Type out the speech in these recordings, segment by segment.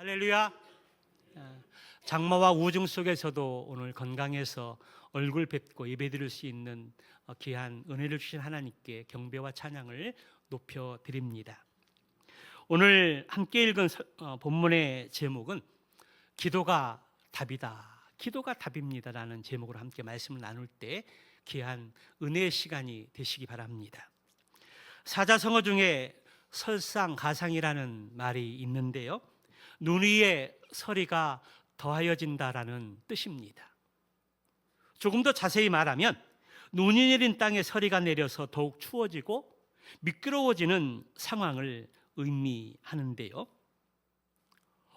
할렐루야. 장마와 우중 속에서도 오늘 건강해서 얼굴 뵙고 예배드릴 수 있는 귀한 은혜를 주신 하나님께 경배와 찬양을 높여드립니다. 오늘 함께 읽은 본문의 제목은 기도가 답이다, 기도가 답입니다라는 제목으로 함께 말씀을 나눌 때 귀한 은혜의 시간이 되시기 바랍니다. 사자성어 중에 설상가상이라는 말이 있는데요, 눈 위에 서리가 더하여진다라는 뜻입니다. 조금 더 자세히 말하면 눈이 내린 땅에 서리가 내려서 더욱 추워지고 미끄러워지는 상황을 의미하는데요,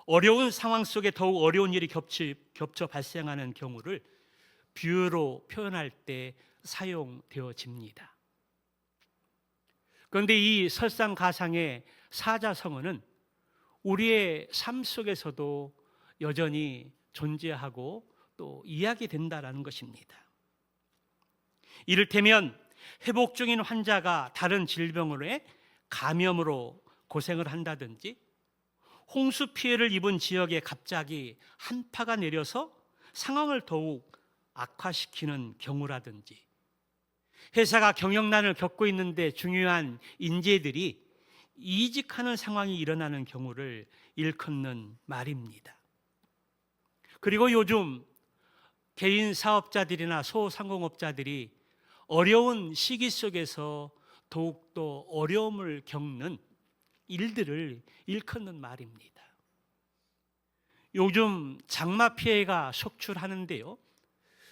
어려운 상황 속에 더욱 어려운 일이 겹쳐 발생하는 경우를 비유로 표현할 때 사용되어집니다. 그런데 이 설상가상의 사자성어는 우리의 삶 속에서도 여전히 존재하고 또 이야기된다라는 것입니다. 이를테면 회복 중인 환자가 다른 질병으로의 감염으로 고생을 한다든지, 홍수 피해를 입은 지역에 갑자기 한파가 내려서 상황을 더욱 악화시키는 경우라든지, 회사가 경영난을 겪고 있는데 중요한 인재들이 이직하는 상황이 일어나는 경우를 일컫는 말입니다. 그리고 요즘 개인 사업자들이나 소상공업자들이 어려운 시기 속에서 더욱더 어려움을 겪는 일들을 일컫는 말입니다. 요즘 장마 피해가 속출하는데요,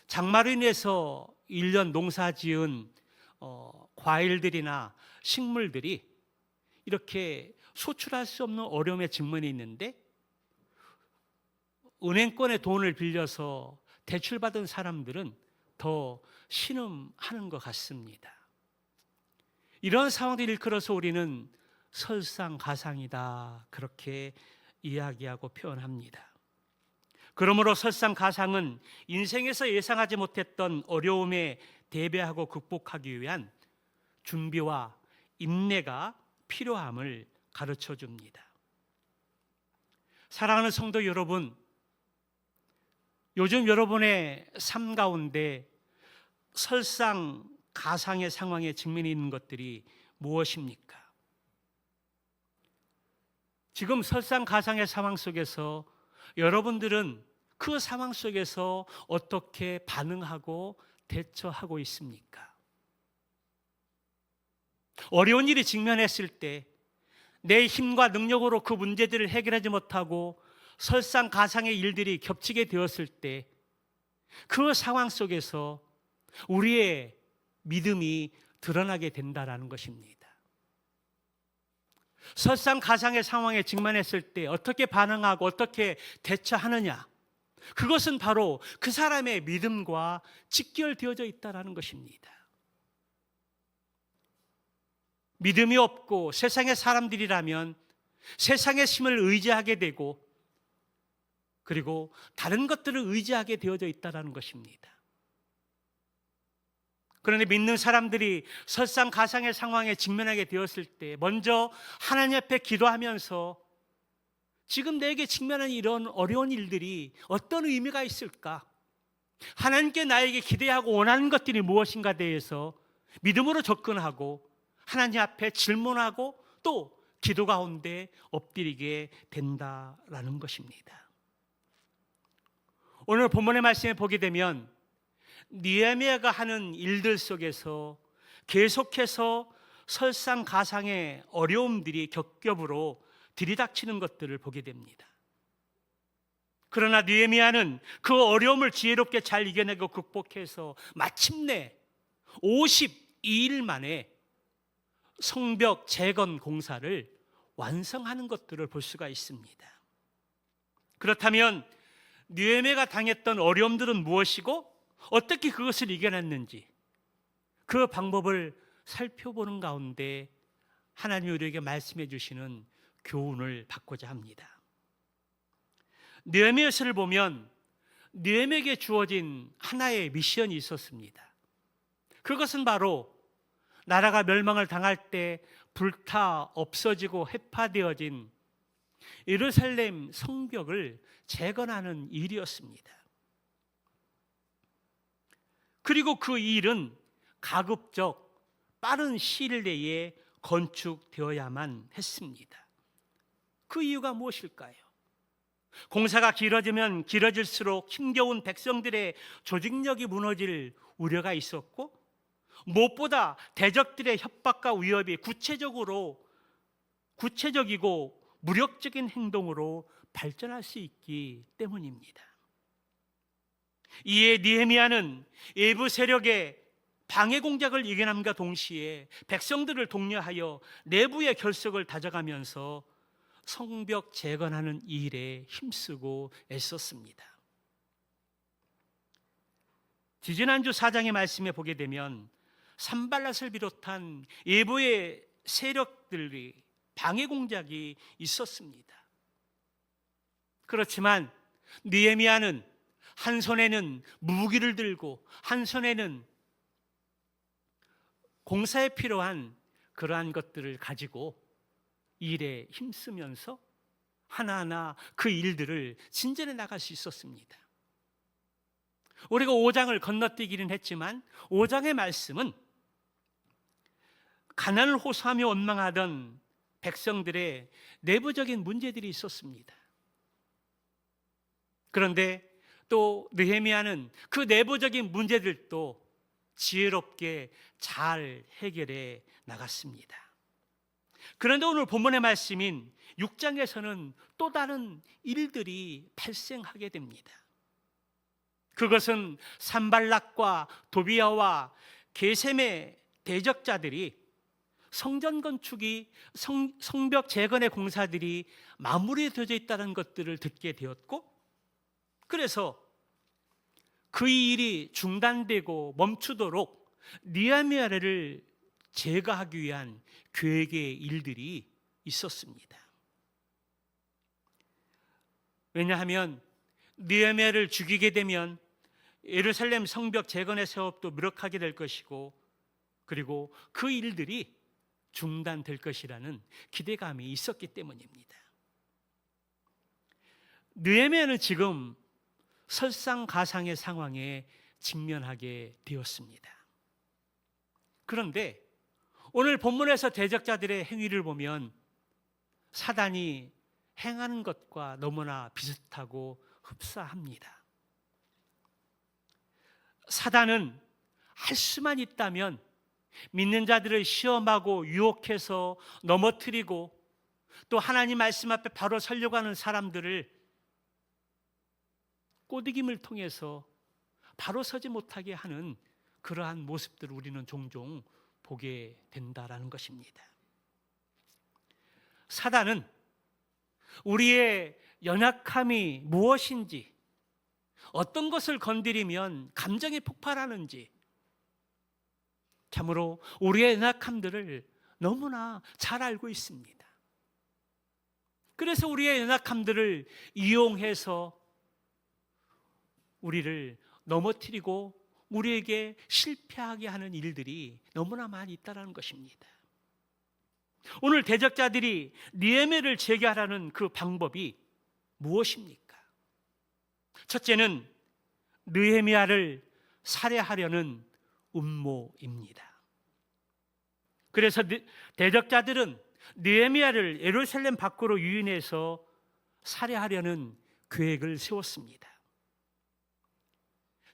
장마로 인해서 1년 농사 지은 과일들이나 식물들이 이렇게 소출할 수 없는 어려움에 직면해 있는데, 은행권의 돈을 빌려서 대출받은 사람들은 더 신음하는 것 같습니다. 이런 상황들을 일컬어서 우리는 설상가상이다, 그렇게 이야기하고 표현합니다. 그러므로 설상가상은 인생에서 예상하지 못했던 어려움에 대비하고 극복하기 위한 준비와 인내가 필요함을 가르쳐 줍니다. 사랑하는 성도 여러분, 요즘 여러분의 삶 가운데 설상가상의 상황에 직면해 있는 것들이 무엇입니까? 지금 설상가상의 상황 속에서 여러분들은 그 상황 속에서 어떻게 반응하고 대처하고 있습니까? 어려운 일이 직면했을 때 내 힘과 능력으로 그 문제들을 해결하지 못하고 설상가상의 일들이 겹치게 되었을 때 그 상황 속에서 우리의 믿음이 드러나게 된다는 것입니다. 설상가상의 상황에 직면했을 때 어떻게 반응하고 어떻게 대처하느냐, 그것은 바로 그 사람의 믿음과 직결되어져 있다는 것입니다. 믿음이 없고 세상의 사람들이라면 세상의 힘을 의지하게 되고, 그리고 다른 것들을 의지하게 되어져 있다는 것입니다. 그런데 믿는 사람들이 설상가상의 상황에 직면하게 되었을 때 먼저 하나님 앞에 기도하면서 지금 내게 직면한 이런 어려운 일들이 어떤 의미가 있을까? 하나님께 나에게 기대하고 원하는 것들이 무엇인가 대해서 믿음으로 접근하고 하나님 앞에 질문하고 또 기도 가운데 엎드리게 된다라는 것입니다. 오늘 본문의 말씀에 보게 되면 느헤미야가 하는 일들 속에서 계속해서 설상가상의 어려움들이 겹겹으로 들이닥치는 것들을 보게 됩니다. 그러나 느헤미야는 그 어려움을 지혜롭게 잘 이겨내고 극복해서 마침내 52일 만에 성벽 재건 공사를 완성하는 것들을 볼 수가 있습니다. 그렇다면 느헤미야가 당했던 어려움들은 무엇이고 어떻게 그것을 이겨냈는지, 그 방법을 살펴보는 가운데 하나님이 우리에게 말씀해 주시는 교훈을 받고자 합니다. 느헤미야서를 보면 느헤미야에게 주어진 하나의 미션이 있었습니다. 그것은 바로 나라가 멸망을 당할 때 불타 없어지고 해파되어진 예루살렘 성벽을 재건하는 일이었습니다. 그리고 그 일은 가급적 빠른 시일 내에 건축되어야만 했습니다. 그 이유가 무엇일까요? 공사가 길어지면 길어질수록 힘겨운 백성들의 조직력이 무너질 우려가 있었고, 무엇보다 대적들의 협박과 위협이 구체적이고 무력적인 행동으로 발전할 수 있기 때문입니다. 이에 느헤미야는 외부 세력의 방해 공작을 이겨남과 동시에 백성들을 독려하여 내부의 결속을 다져가면서 성벽 재건하는 일에 힘쓰고 애썼습니다. 지지난주 4장의 말씀에 보게 되면 산발랏을 비롯한 외부의 세력들이 방해 공작이 있었습니다. 그렇지만 느헤미야는 한 손에는 무기를 들고 한 손에는 공사에 필요한 그러한 것들을 가지고 일에 힘쓰면서 하나하나 그 일들을 진전해 나갈 수 있었습니다. 우리가 5장을 건너뛰기는 했지만 5장의 말씀은 가난을 호소하며 원망하던 백성들의 내부적인 문제들이 있었습니다. 그런데 또 느헤미야는 그 내부적인 문제들도 지혜롭게 잘 해결해 나갔습니다. 그런데 오늘 본문의 말씀인 6장에서는 또 다른 일들이 발생하게 됩니다. 그것은 산발락과 도비야와 게셈의 대적자들이 성전 건축이 성벽 재건의 공사들이 마무리되어져 있다는 것들을 듣게 되었고, 그래서 그 일이 중단되고 멈추도록 느헤미야를 제거하기 위한 계획의 일들이 있었습니다. 왜냐하면 느헤미야를 죽이게 되면 예루살렘 성벽 재건의 사업도 무력하게 될 것이고, 그리고 그 일들이 중단될 것이라는 기대감이 있었기 때문입니다. 느헤미야는 지금 설상가상의 상황에 직면하게 되었습니다. 그런데 오늘 본문에서 대적자들의 행위를 보면 사단이 행하는 것과 너무나 비슷하고 흡사합니다. 사단은 할 수만 있다면 믿는 자들을 시험하고 유혹해서 넘어뜨리고, 또 하나님 말씀 앞에 바로 서려고 하는 사람들을 꼬드김을 통해서 바로 서지 못하게 하는 그러한 모습들을 우리는 종종 보게 된다라는 것입니다. 사단은 우리의 연약함이 무엇인지, 어떤 것을 건드리면 감정이 폭발하는지, 참으로 우리의 연약함들을 너무나 잘 알고 있습니다. 그래서 우리의 연약함들을 이용해서 우리를 넘어뜨리고 우리에게 실패하게 하는 일들이 너무나 많이 있다는 것입니다. 오늘 대적자들이 느헤미야를 제거하라는 그 방법이 무엇입니까? 첫째는 느헤미야를 살해하려는 음모입니다. 그래서 대적자들은 느헤미야를 예루살렘 밖으로 유인해서 살해하려는 계획을 세웠습니다.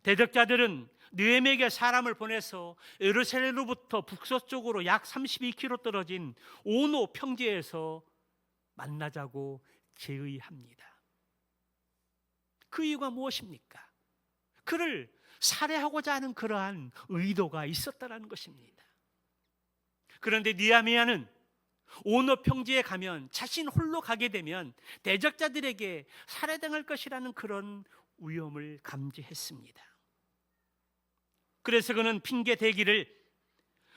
대적자들은 느헤미야에게 사람을 보내서 예루살렘으로부터 북서쪽으로 약 32km 떨어진 오노 평지에서 만나자고 제의합니다. 그 이유가 무엇입니까? 그를 살해하고자 하는 그러한 의도가 있었다는 것입니다. 그런데 느헤미야는 오노 평지에 가면, 자신 홀로 가게 되면 대적자들에게 살해당할 것이라는 그런 위험을 감지했습니다. 그래서 그는 핑계 대기를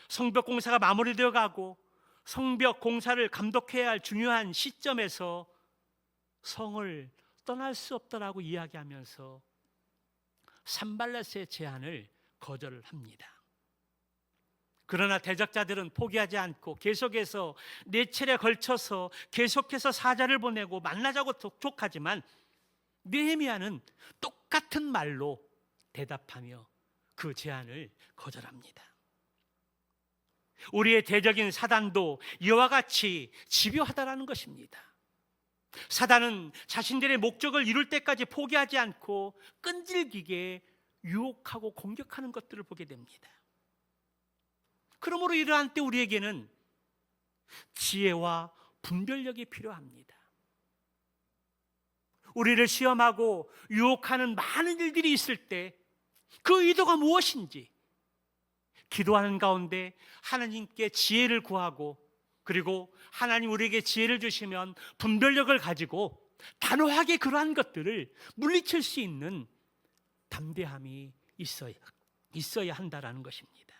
성벽 공사가 마무리되어 가고 성벽 공사를 감독해야 할 중요한 시점에서 성을 떠날 수 없다라고 이야기하면서 산발랏의 제안을 거절을 합니다. 그러나 대적자들은 포기하지 않고 계속해서 4차례에 걸쳐서 계속해서 사자를 보내고 만나자고 족하지만 느헤미야는 똑같은 말로 대답하며 그 제안을 거절합니다. 우리의 대적인 사단도 이와 같이 집요하다라는 것입니다. 사단은 자신들의 목적을 이룰 때까지 포기하지 않고 끈질기게 유혹하고 공격하는 것들을 보게 됩니다. 그러므로 이러한 때 우리에게는 지혜와 분별력이 필요합니다. 우리를 시험하고 유혹하는 많은 일들이 있을 때 그 의도가 무엇인지 기도하는 가운데 하나님께 지혜를 구하고, 그리고 하나님 우리에게 지혜를 주시면 분별력을 가지고 단호하게 그러한 것들을 물리칠 수 있는 담대함이 있어야 한다라는 것입니다.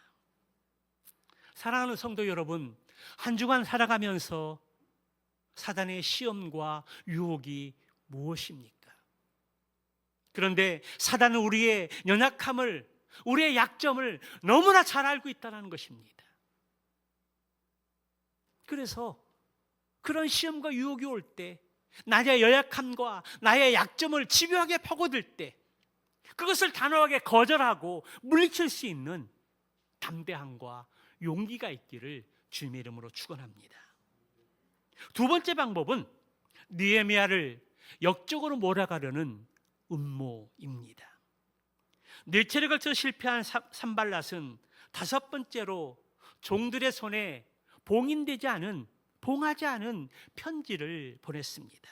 사랑하는 성도 여러분, 한 주간 살아가면서 사단의 시험과 유혹이 무엇입니까? 그런데 사단은 우리의 연약함을, 우리의 약점을 너무나 잘 알고 있다는 것입니다. 그래서 그런 시험과 유혹이 올 때, 나의 연약함과 나의 약점을 집요하게 파고들 때 그것을 단호하게 거절하고 물리칠 수 있는 담대함과 용기가 있기를 주님의 이름으로 축원합니다. 두 번째 방법은 느헤미야를 역적으로 몰아가려는 음모입니다. 4차례에 걸쳐 실패한 산발랏은 5번째로 종들의 손에 봉하지 않은 편지를 보냈습니다.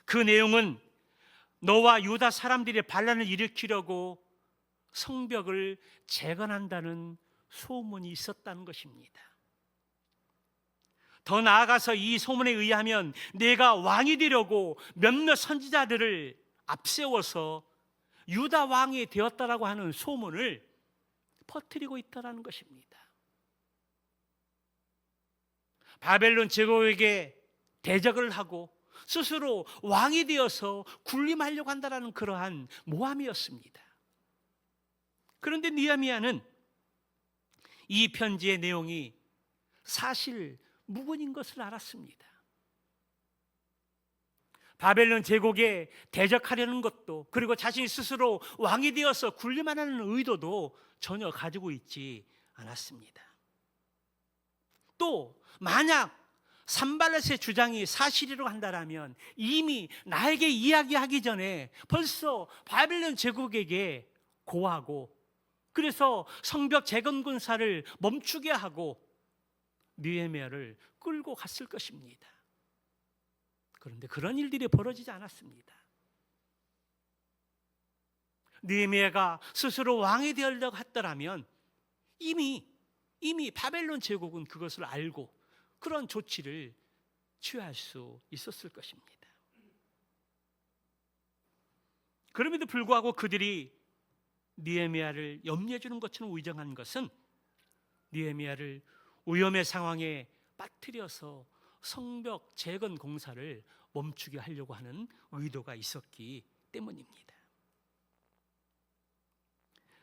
그 내용은 너와 유다 사람들이 반란을 일으키려고 성벽을 재건한다는 소문이 있었다는 것입니다. 더 나아가서 이 소문에 의하면 내가 왕이 되려고 몇몇 선지자들을 앞세워서 유다 왕이 되었다라고 하는 소문을 퍼뜨리고 있다는 것입니다. 바벨론 제국에게 대적을 하고 스스로 왕이 되어서 군림하려고 한다는 그러한 모함이었습니다. 그런데 느헤미야는 이 편지의 내용이 사실 무근인 것을 알았습니다. 바벨론 제국에 대적하려는 것도, 그리고 자신이 스스로 왕이 되어서 군림하는 의도도 전혀 가지고 있지 않았습니다. 또 만약 산발랏의 주장이 사실이라고 한다면 이미 나에게 이야기하기 전에 벌써 바벨론 제국에게 고하고, 그래서 성벽 재건 군사를 멈추게 하고 느헤미야를 끌고 갔을 것입니다. 그런데 그런 일들이 벌어지지 않았습니다. 느헤미야가 스스로 왕이 되려고 했더라면 이미 바벨론 제국은 그것을 알고 그런 조치를 취할 수 있었을 것입니다. 그럼에도 불구하고 그들이 느헤미야를 염려해 주는 것처럼 위장한 것은 느헤미야를 위험의 상황에 빠뜨려서 성벽 재건 공사를 멈추게 하려고 하는 의도가 있었기 때문입니다.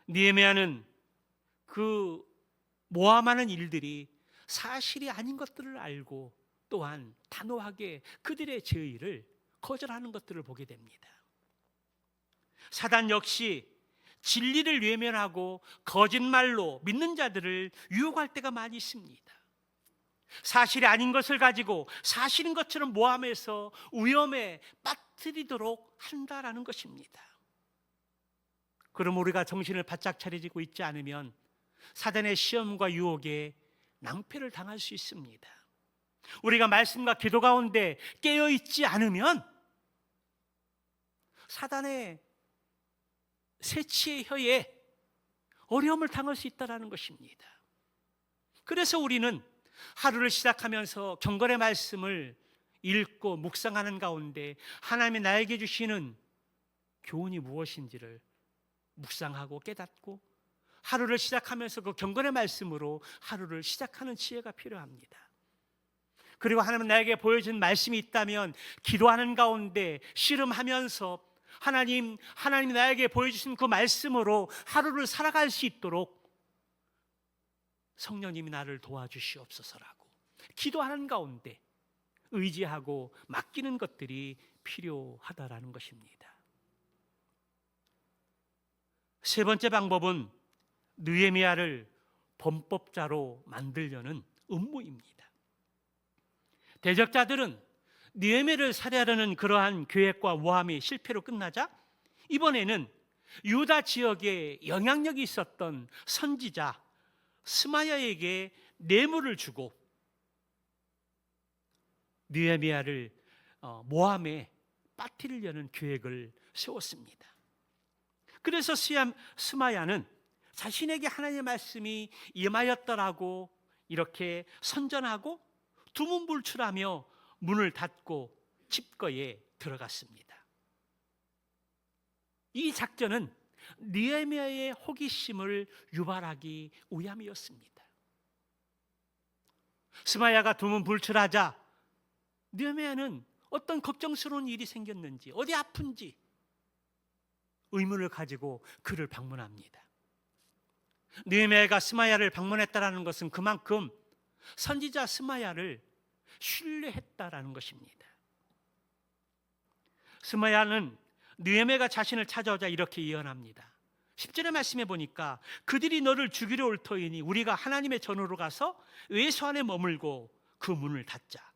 느헤미야는 그 모함하는 일들이 사실이 아닌 것들을 알고 또한 단호하게 그들의 제의를 거절하는 것들을 보게 됩니다. 사단 역시 진리를 외면하고 거짓말로 믿는 자들을 유혹할 때가 많이 있습니다. 사실이 아닌 것을 가지고 사실인 것처럼 모함해서 위험에 빠뜨리도록 한다라는 것입니다. 그럼 우리가 정신을 바짝 차리고 있지 않으면 사단의 시험과 유혹에 낭패를 당할 수 있습니다. 우리가 말씀과 기도 가운데 깨어있지 않으면 사단의 새치의 혀에 어려움을 당할 수 있다는 것입니다. 그래서 우리는 하루를 시작하면서 경건의 말씀을 읽고 묵상하는 가운데 하나님이 나에게 주시는 교훈이 무엇인지를 묵상하고 깨닫고 하루를 시작하면서 그 경건의 말씀으로 하루를 시작하는 지혜가 필요합니다. 그리고 하나님은 나에게 보여준 말씀이 있다면 기도하는 가운데 씨름하면서 하나님이 나에게 보여주신 그 말씀으로 하루를 살아갈 수 있도록 성령님이 나를 도와주시옵소서라고 기도하는 가운데 의지하고 맡기는 것들이 필요하다라는 것입니다. 세 번째 방법은 느헤미야를 범법자로 만들려는 음모입니다. 대적자들은 느헤미야를 살해하려는 그러한 계획과 모함이 실패로 끝나자 이번에는 유다 지역에 영향력이 있었던 선지자 스마야에게 뇌물을 주고 느헤미야를 모함에 빠뜨리려는 계획을 세웠습니다. 그래서 스마야는 자신에게 하나님의 말씀이 임하였더라고 이렇게 선전하고 두문불출하며 문을 닫고 집거에 들어갔습니다. 이 작전은 느헤미야의 호기심을 유발하기 위함이었습니다. 스마야가 두문불출하자 느헤미야는 어떤 걱정스러운 일이 생겼는지 어디 아픈지 의문을 가지고 그를 방문합니다. 느헤미야가 스마야를 방문했다라는 것은 그만큼 선지자 스마야를 신뢰했다라는 것입니다. 스마야는 느헤미야가 자신을 찾아오자 이렇게 예언합니다. 10절의 말씀에 보니까 그들이 너를 죽이려 올 터이니 우리가 하나님의 전으로 가서 외소 안에 머물고 그 문을 닫자.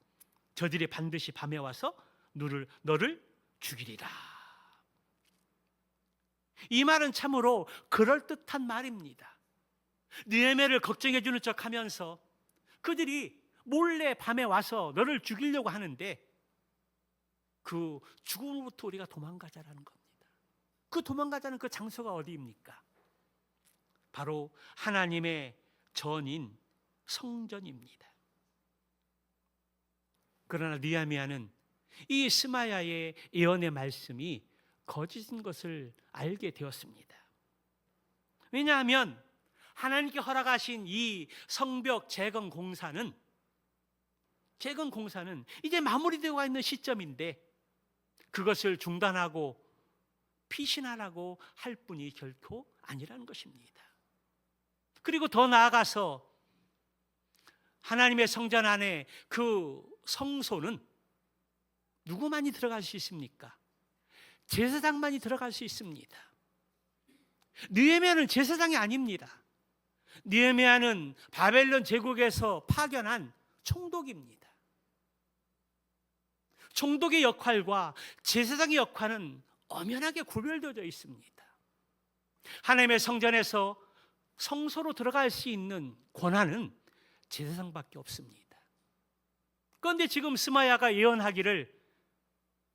저들이 반드시 밤에 와서 너를 죽이리라. 이 말은 참으로 그럴듯한 말입니다. 느헤미야를 걱정해 주는 척하면서 그들이 몰래 밤에 와서 너를 죽이려고 하는데 그 죽음으로부터 우리가 도망가자라는 겁니다. 그 도망가자는 그 장소가 어디입니까? 바로 하나님의 전인 성전입니다. 그러나 느헤미야는 이 스마야의 예언의 말씀이 거짓인 것을 알게 되었습니다. 왜냐하면 하나님께 허락하신 이 성벽 재건 공사는 이제 마무리되어 있는 시점인데 그것을 중단하고 피신하라고 할 뿐이 결코 아니라는 것입니다. 그리고 더 나아가서 하나님의 성전 안에 그 성소는 누구만이 들어갈 수 있습니까? 제사장만이 들어갈 수 있습니다. 느헤미야는 제사장이 아닙니다. 느헤미야는 바벨론 제국에서 파견한 총독입니다. 총독의 역할과 제사장의 역할은 엄연하게 구별되어져 있습니다. 하나님의 성전에서 성소로 들어갈 수 있는 권한은 제사장밖에 없습니다. 그런데 지금 스마야가 예언하기를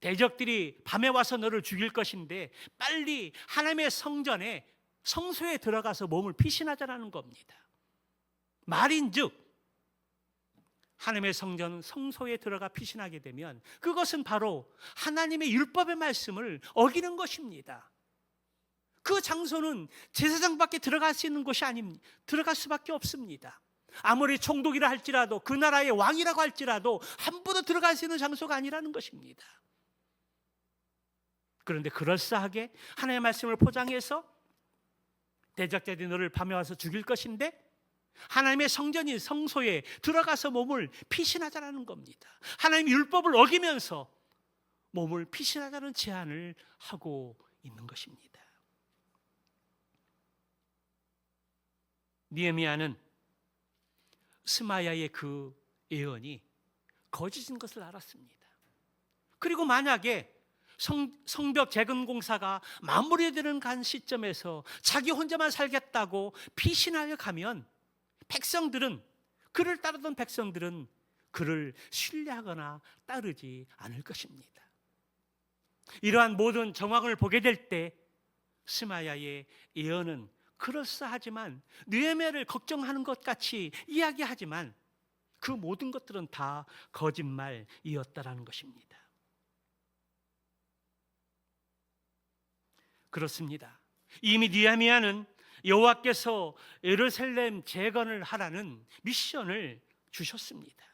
대적들이 밤에 와서 너를 죽일 것인데 빨리 하나님의 성전에 성소에 들어가서 몸을 피신하자라는 겁니다. 말인즉 하나님의 성전 성소에 들어가 피신하게 되면 그것은 바로 하나님의 율법의 말씀을 어기는 것입니다. 그 장소는 제사장밖에 들어갈 수 있는 곳이 아닙니다. 들어갈 수밖에 없습니다. 아무리 총독이라 할지라도 그 나라의 왕이라고 할지라도 함부로 들어갈 수 있는 장소가 아니라는 것입니다. 그런데 그럴싸하게 하나님의 말씀을 포장해서 대적자들이 너를 밤에 와서 죽일 것인데 하나님의 성전인 성소에 들어가서 몸을 피신하자라는 겁니다. 하나님의 율법을 어기면서 몸을 피신하자는 제안을 하고 있는 것입니다. 느헤미야는 스마야의 그 예언이 거짓인 것을 알았습니다. 그리고 만약에 성벽 재건 공사가 마무리되는 간 시점에서 자기 혼자만 살겠다고 피신하여 가면 그를 따르던 백성들은 그를 신뢰하거나 따르지 않을 것입니다. 이러한 모든 정황을 보게 될 때 스마야의 예언은 그럴싸하지만 느헤미야를 걱정하는 것 같이 이야기하지만 그 모든 것들은 다 거짓말이었다라는 것입니다. 그렇습니다. 이미 느헤미야는 여호와께서 예루살렘 재건을 하라는 미션을 주셨습니다.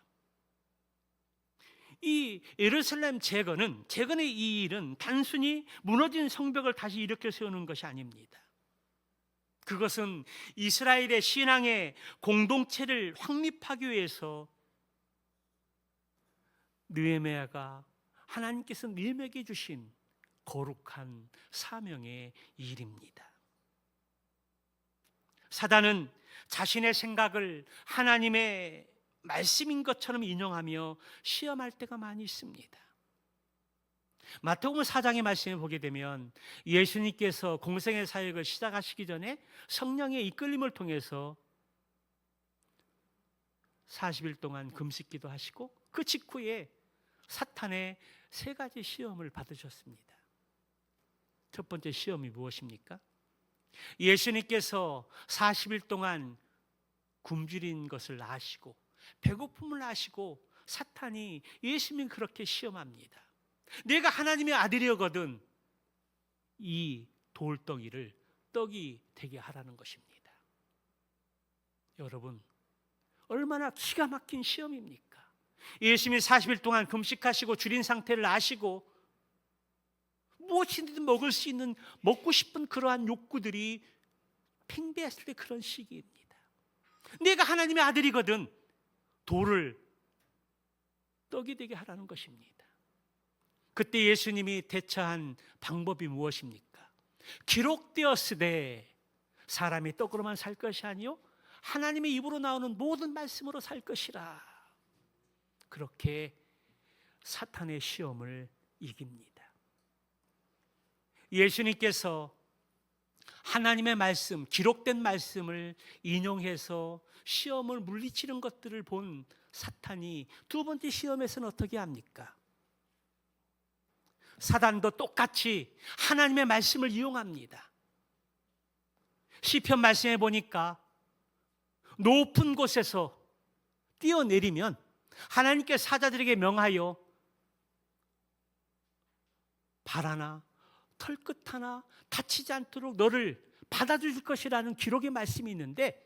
이 예루살렘 재건의 이 일은 단순히 무너진 성벽을 다시 일으켜 세우는 것이 아닙니다. 그것은 이스라엘의 신앙의 공동체를 확립하기 위해서 느헤미야가 하나님께서 느헤미야에게 주신 거룩한 사명의 일입니다. 사단은 자신의 생각을 하나님의 말씀인 것처럼 인용하며 시험할 때가 많이 있습니다. 마태복음 4장의 말씀을 보게 되면 예수님께서 공생의 사역을 시작하시기 전에 성령의 이끌림을 통해서 40일 동안 금식기도 하시고 그 직후에 사탄의 3가지 시험을 받으셨습니다. 첫 번째 시험이 무엇입니까? 예수님께서 40일 동안 굶주린 것을 아시고 배고픔을 아시고 사탄이 예수님을 그렇게 시험합니다. 내가 하나님의 아들이거든 이 돌덩이를 떡이 되게 하라는 것입니다. 여러분, 얼마나 기가 막힌 시험입니까? 예수님이 40일 동안 금식하시고 줄인 상태를 아시고 무엇이든 먹을 수 있는 먹고 싶은 그러한 욕구들이 팽배했을 때 그런 시기입니다. 내가 하나님의 아들이거든 돌을 떡이 되게 하라는 것입니다. 그때 예수님이 대처한 방법이 무엇입니까? 기록되었으되 사람이 떡으로만 살 것이 아니요 하나님의 입으로 나오는 모든 말씀으로 살 것이라. 그렇게 사탄의 시험을 이깁니다. 예수님께서 하나님의 말씀, 기록된 말씀을 인용해서 시험을 물리치는 것들을 본 사탄이 두 번째 시험에서는 어떻게 합니까? 사단도 똑같이 하나님의 말씀을 이용합니다. 시편 말씀에 보니까 높은 곳에서 뛰어내리면 하나님께 사자들에게 명하여 발 하나 털끝 하나 다치지 않도록 너를 받아줄 것이라는 기록의 말씀이 있는데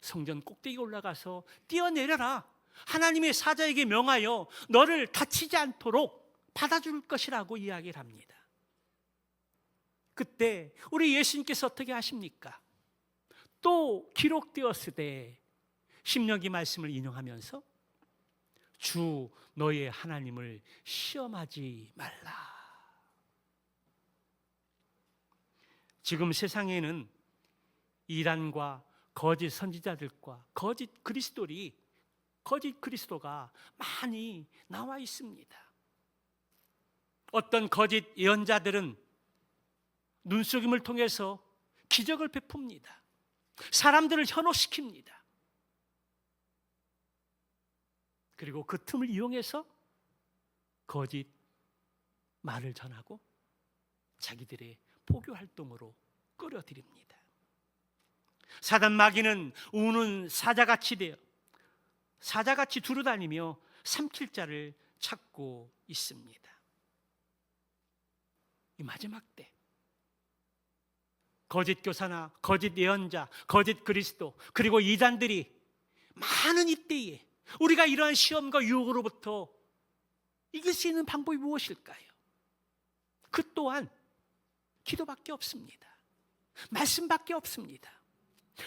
성전 꼭대기에 올라가서 뛰어내려라. 하나님의 사자에게 명하여 너를 다치지 않도록 받아줄 것이라고 이야기를 합니다. 그때 우리 예수님께서 어떻게 하십니까? 또 기록되었으되 신명기 말씀을 인용하면서 주 너의 하나님을 시험하지 말라. 지금 세상에는 이단과 거짓 선지자들과 거짓 그리스도가 많이 나와 있습니다. 어떤 거짓 예언자들은 눈속임을 통해서 기적을 베풉니다. 사람들을 현혹시킵니다. 그리고 그 틈을 이용해서 거짓 말을 전하고 자기들의 포교 활동으로 끌어들입니다. 사단 마귀는 우는 사자같이 되어 사자같이 두루다니며 삼킬 자를 찾고 있습니다. 이 마지막 때 거짓 교사나 거짓 예언자, 거짓 그리스도 그리고 이단들이 많은 이때에 우리가 이러한 시험과 유혹으로부터 이길 수 있는 방법이 무엇일까요? 그 또한 기도밖에 없습니다. 말씀밖에 없습니다.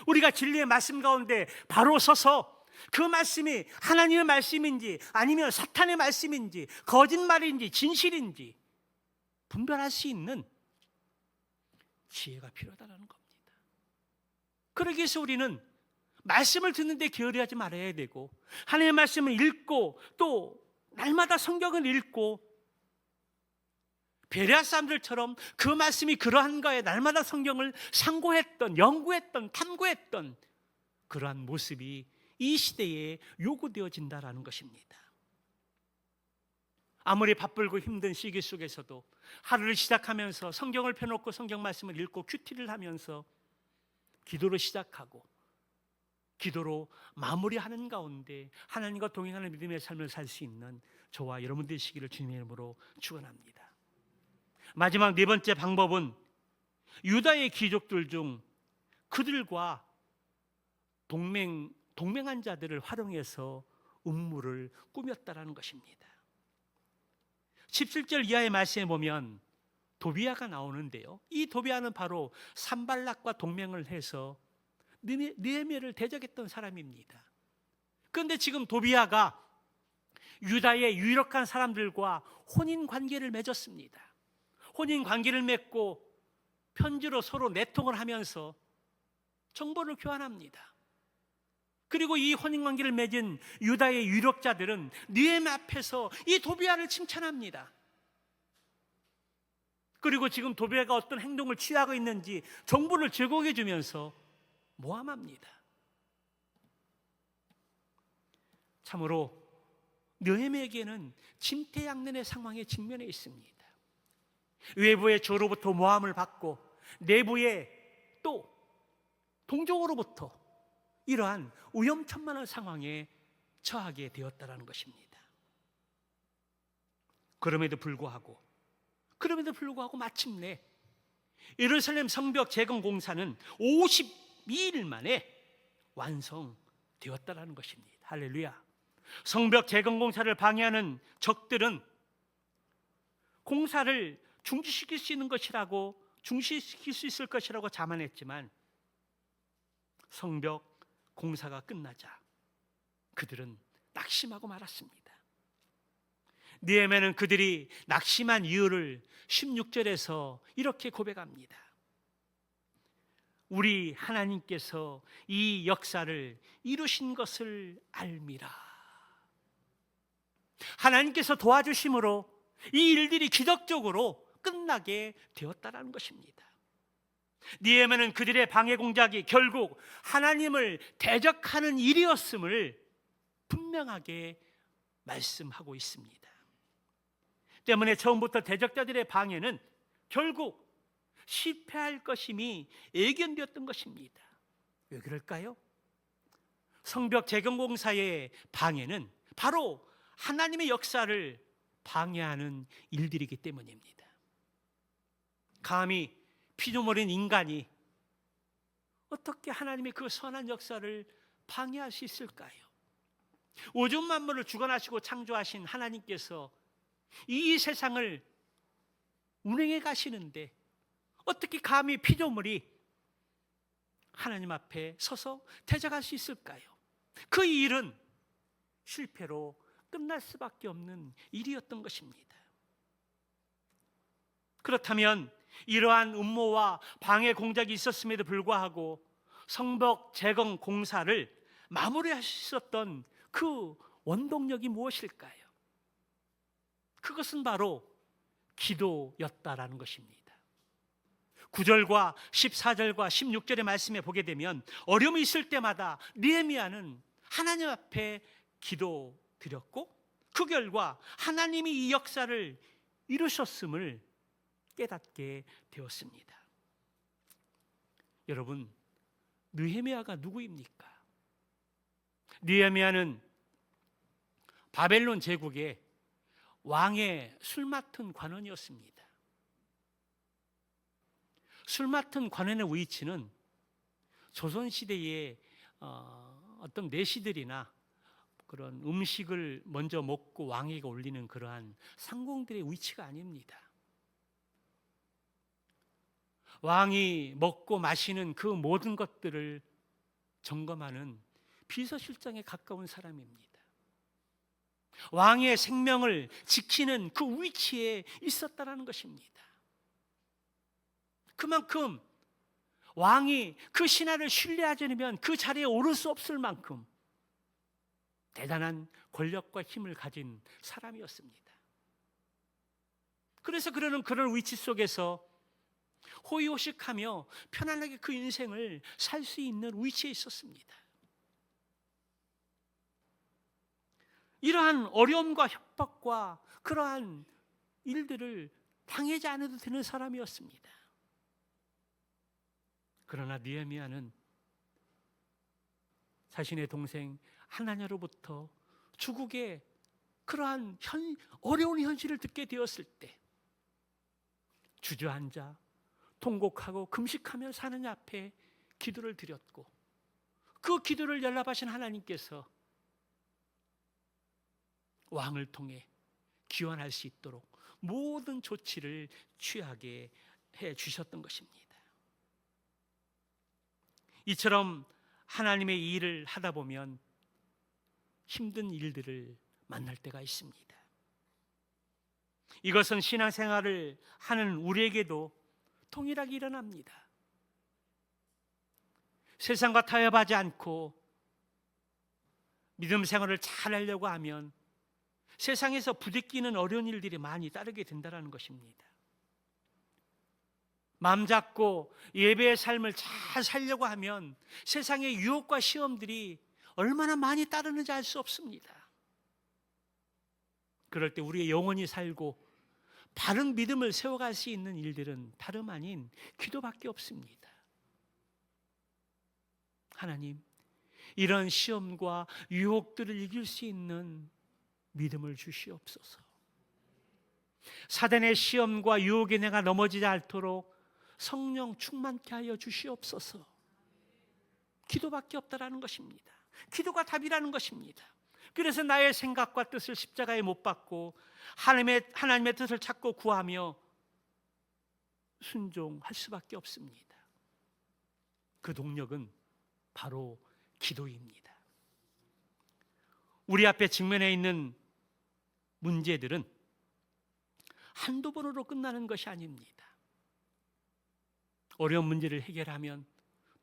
우리가 진리의 말씀 가운데 바로 서서 그 말씀이 하나님의 말씀인지 아니면 사탄의 말씀인지 거짓말인지 진실인지 분별할 수 있는 지혜가 필요하다는 겁니다. 그러기 위해서 우리는 말씀을 듣는데 게으르하지 말아야 되고 하나님의 말씀을 읽고 또 날마다 성경을 읽고 베레아 사람들처럼 그 말씀이 그러한가에 날마다 성경을 상고했던, 연구했던, 탐구했던 그러한 모습이 이 시대에 요구되어진다는 것입니다. 아무리 바쁘고 힘든 시기 속에서도 하루를 시작하면서 성경을 펴놓고 성경 말씀을 읽고 큐티를 하면서 기도로 시작하고 기도로 마무리하는 가운데 하나님과 동행하는 믿음의 삶을 살 수 있는 저와 여러분들 되시기를 주님의 이름으로 축원합니다. 마지막 네 번째 방법은 유다의 귀족들 중 그들과 동맹한 자들을 활용해서 음모를 꾸몄다라는 것입니다. 17절 이하의 말씀에 보면 도비아가 나오는데요. 이 도비아는 바로 산발락과 동맹을 해서 느헤미야를 대적했던 사람입니다. 그런데 지금 도비아가 유다의 유력한 사람들과 혼인 관계를 맺었습니다. 혼인 관계를 맺고 편지로 서로 내통을 하면서 정보를 교환합니다. 그리고 이 혼인 관계를 맺은 유다의 유력자들은 느헤미야 앞에서 이 도비아를 칭찬합니다. 그리고 지금 도비아가 어떤 행동을 취하고 있는지 정보를 제공해 주면서 모함합니다. 참으로 느헤미야에게는 침태양면의 상황에 직면해 있습니다. 외부의 저로부터 모함을 받고 내부에 또 동족으로부터 이러한 위험천만한 상황에 처하게 되었다는 것입니다. 그럼에도 불구하고 마침내 예루살렘 성벽 재건 공사는 52일 만에 완성되었다는 것입니다. 할렐루야. 성벽 재건 공사를 방해하는 적들은 공사를 중지시킬 수 있을 것이라고 자만했지만 성벽 공사가 끝나자 그들은 낙심하고 말았습니다. 느헤미야는 그들이 낙심한 이유를 16절에서 이렇게 고백합니다. 우리 하나님께서 이 역사를 이루신 것을 알미라. 하나님께서 도와주심으로 이 일들이 기적적으로 끝나게 되었다는 것입니다. 느헤미야는 그들의 방해 공작이 결국 하나님을 대적하는 일이었음을 분명하게 말씀하고 있습니다. 때문에 처음부터 대적자들의 방해는 결국 실패할 것임이 예견되었던 것입니다. 왜 그럴까요? 성벽 재건 공사의 방해는 바로 하나님의 역사를 방해하는 일들이기 때문입니다. 감히 피조물인 인간이 어떻게 하나님의 그 선한 역사를 방해할 수 있을까요? 우주 만물을 주관하시고 창조하신 하나님께서 이 세상을 운행해 가시는데 어떻게 감히 피조물이 하나님 앞에 서서 대적할 수 있을까요? 그 일은 실패로 끝날 수밖에 없는 일이었던 것입니다. 그렇다면 이러한 음모와 방해 공작이 있었음에도 불구하고 성벽 재건 공사를 마무리할 수 있었던 그 원동력이 무엇일까요? 그것은 바로 기도였다라는 것입니다. 9절과 14절과 16절의 말씀에 보게 되면 어려움이 있을 때마다 느헤미야는 하나님 앞에 기도드렸고 그 결과 하나님이 이 역사를 이루셨음을 깨닫게 되었습니다. 여러분, 느헤미야가 누구입니까? 느헤미야는 바벨론 제국의 왕의 술 맡은 관원이었습니다. 술 맡은 관원의 위치는 조선시대의 어떤 내시들이나 그런 음식을 먼저 먹고 왕에게 올리는 그러한 상공들의 위치가 아닙니다. 왕이 먹고 마시는 그 모든 것들을 점검하는 비서실장에 가까운 사람입니다. 왕의 생명을 지키는 그 위치에 있었다는 것입니다. 그만큼 왕이 그 신하를 신뢰하지 않으면 그 자리에 오를 수 없을 만큼 대단한 권력과 힘을 가진 사람이었습니다. 그래서 그런 위치 속에서 호의호식하며 편안하게 그 인생을 살 수 있는 위치에 있었습니다. 이러한 어려움과 협박과 그러한 일들을 당하지 않아도 되는 사람이었습니다. 그러나 느헤미야는 자신의 동생 하나냐로부터 주국의 그러한 어려운 현실을 듣게 되었을 때 주저앉아 통곡하고 금식하며 하나님 앞에 기도를 드렸고 그 기도를 연락하신 하나님께서 왕을 통해 기원할 수 있도록 모든 조치를 취하게 해 주셨던 것입니다. 이처럼 하나님의 일을 하다 보면 힘든 일들을 만날 때가 있습니다. 이것은 신앙생활을 하는 우리에게도 동일하게 일어납니다. 세상과 타협하지 않고 믿음 생활을 잘 하려고 하면 세상에서 부딪히는 어려운 일들이 많이 따르게 된다는 것입니다. 마음 잡고 예배의 삶을 잘 살려고 하면 세상의 유혹과 시험들이 얼마나 많이 따르는지 알 수 없습니다. 그럴 때 우리의 영혼이 살고 바른 믿음을 세워갈 수 있는 일들은 다름 아닌 기도밖에 없습니다. 하나님, 이런 시험과 유혹들을 이길 수 있는 믿음을 주시옵소서. 사단의 시험과 유혹에 내가 넘어지지 않도록 성령 충만케 하여 주시옵소서. 기도밖에 없다라는 것입니다. 기도가 답이라는 것입니다. 그래서 나의 생각과 뜻을 십자가에 못 박고 하나님의 뜻을 찾고 구하며 순종할 수밖에 없습니다. 그 동력은 바로 기도입니다. 우리 앞에 직면해 있는 문제들은 한두 번으로 끝나는 것이 아닙니다. 어려운 문제를 해결하면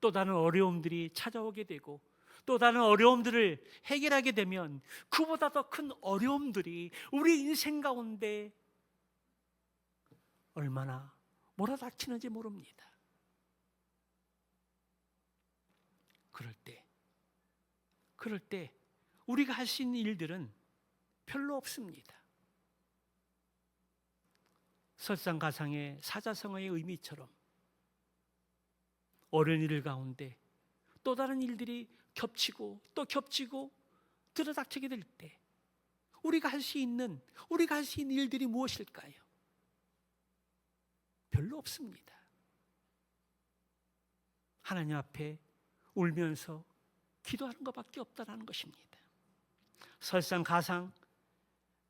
또 다른 어려움들이 찾아오게 되고 또 다른 어려움들을 해결하게 되면 그보다 더 큰 어려움들이 우리 인생 가운데 얼마나 몰아닥치는지 모릅니다. 그럴 때 우리가 할 수 있는 일들은 별로 없습니다. 설상가상의 사자성어의 의미처럼 어려운 일 가운데 또 다른 일들이 겹치고 또 겹치고 들어닥치게 될 때 우리가 할 수 있는 일들이 무엇일까요? 별로 없습니다. 하나님 앞에 울면서 기도하는 것밖에 없다는 것입니다. 설상가상,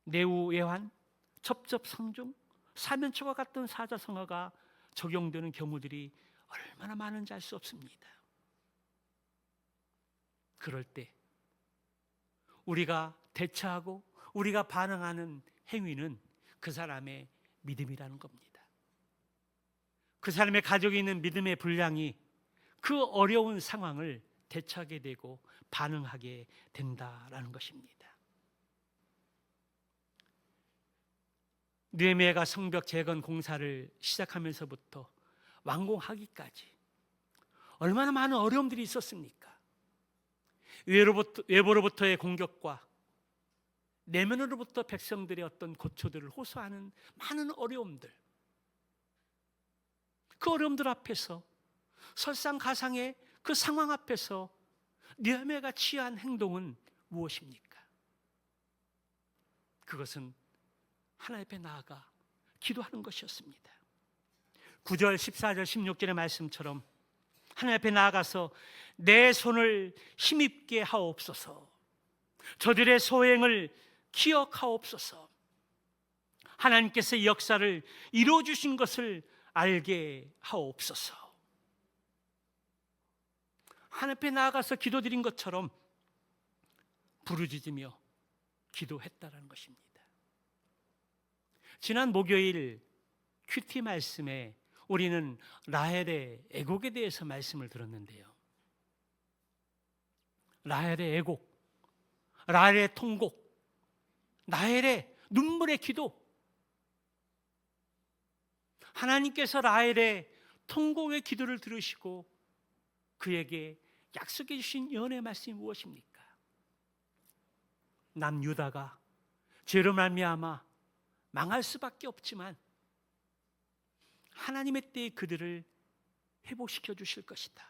내우예환, 첩첩상중, 사면초가 같은 사자성어가 적용되는 경우들이 얼마나 많은지 알 수 없습니다. 그럴 때 우리가 대처하고 우리가 반응하는 행위는 그 사람의 믿음이라는 겁니다. 그 사람의 가지고 있는 믿음의 분량이 그 어려운 상황을 대처하게 되고 반응하게 된다라는 것입니다. 느헤미야가 성벽 재건 공사를 시작하면서부터 완공하기까지 얼마나 많은 어려움들이 있었습니까? 외부로부터의 공격과 내면으로부터 백성들의 어떤 고초들을 호소하는 많은 어려움들, 그 어려움들 앞에서 설상가상의 그 상황 앞에서 느헤미야가 취한 행동은 무엇입니까? 그것은 하나님 앞에 나아가 기도하는 것이었습니다. 9절, 14절, 16절의 말씀처럼 하나님 앞에 나아가서 내 손을 힘입게 하옵소서, 저들의 소행을 기억하옵소서, 하나님께서 이 역사를 이루어주신 것을 알게 하옵소서. 하나님 앞에 나아가서 기도드린 것처럼 부르짖으며 기도했다라는 것입니다. 지난 목요일 큐티 말씀에 우리는 라헬의 애곡에 대해서 말씀을 들었는데요. 라헬의 애곡, 라헬의 통곡, 라헬의 눈물의 기도. 하나님께서 라헬의 통곡의 기도를 들으시고 그에게 약속해 주신 연의 말씀이 무엇입니까? 남유다가 죄로 말미암아 망할 수밖에 없지만 하나님의 때에 그들을 회복시켜 주실 것이다.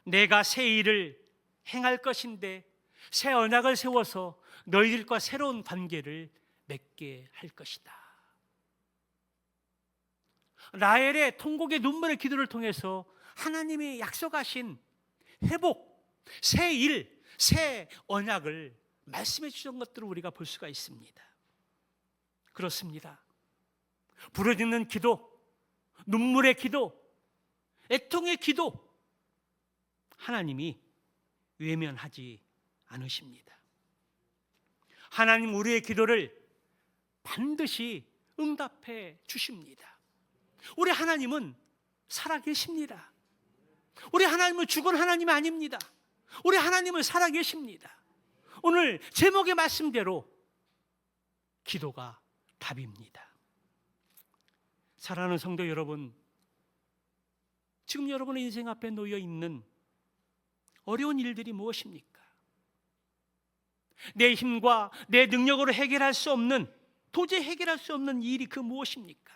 내가 새 일을 행할 것인데 새 언약을 세워서 너희들과 새로운 관계를 맺게 할 것이다. 라헬의 통곡의 눈물의 기도를 통해서 하나님이 약속하신 회복, 새 일, 새 언약을 말씀해 주신 것들을 우리가 볼 수가 있습니다. 그렇습니다. 부르짖는 기도, 눈물의 기도, 애통의 기도, 하나님이 외면하지 않으십니다. 하나님 우리의 기도를 반드시 응답해 주십니다. 우리 하나님은 살아계십니다. 우리 하나님은 죽은 하나님이 아닙니다. 우리 하나님은 살아계십니다. 오늘 제목의 말씀대로 기도가 답입니다. 사랑하는 성도 여러분, 지금 여러분의 인생 앞에 놓여 있는 어려운 일들이 무엇입니까? 내 힘과 내 능력으로 해결할 수 없는, 도저히 해결할 수 없는 일이 그 무엇입니까?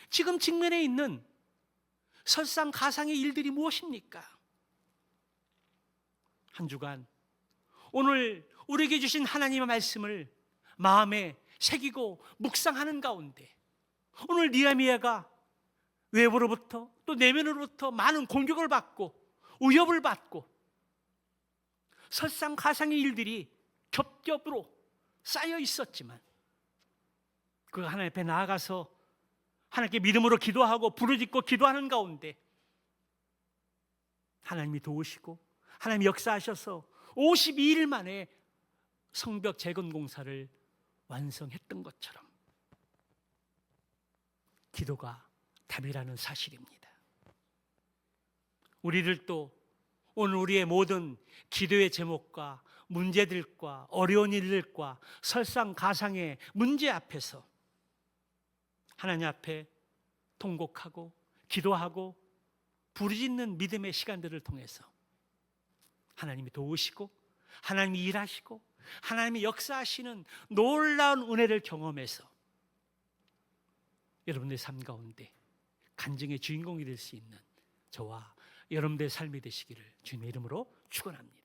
지금 직면에 있는 설상가상의 일들이 무엇입니까? 한 주간 오늘 우리에게 주신 하나님의 말씀을 마음에 새기고 묵상하는 가운데 오늘 느헤미야가 외부로부터 또 내면으로부터 많은 공격을 받고 위협을 받고 설상가상의 일들이 겹겹으로 쌓여 있었지만 그 하나님 앞에 나아가서 하나님께 믿음으로 기도하고 부르짖고 기도하는 가운데 하나님이 도우시고 하나님이 역사하셔서 52일 만에 성벽 재건 공사를 완성했던 것처럼 기도가 답이라는 사실입니다. 우리들도 오늘 우리의 모든 기도의 제목과 문제들과 어려운 일들과 설상가상의 문제 앞에서 하나님 앞에 통곡하고 기도하고 부르짖는 믿음의 시간들을 통해서 하나님이 도우시고 하나님이 일하시고 하나님이 역사하시는 놀라운 은혜를 경험해서 여러분의 삶 가운데 간증의 주인공이 될 수 있는 저와 여러분들의 삶이 되시기를 주님의 이름으로 축원합니다.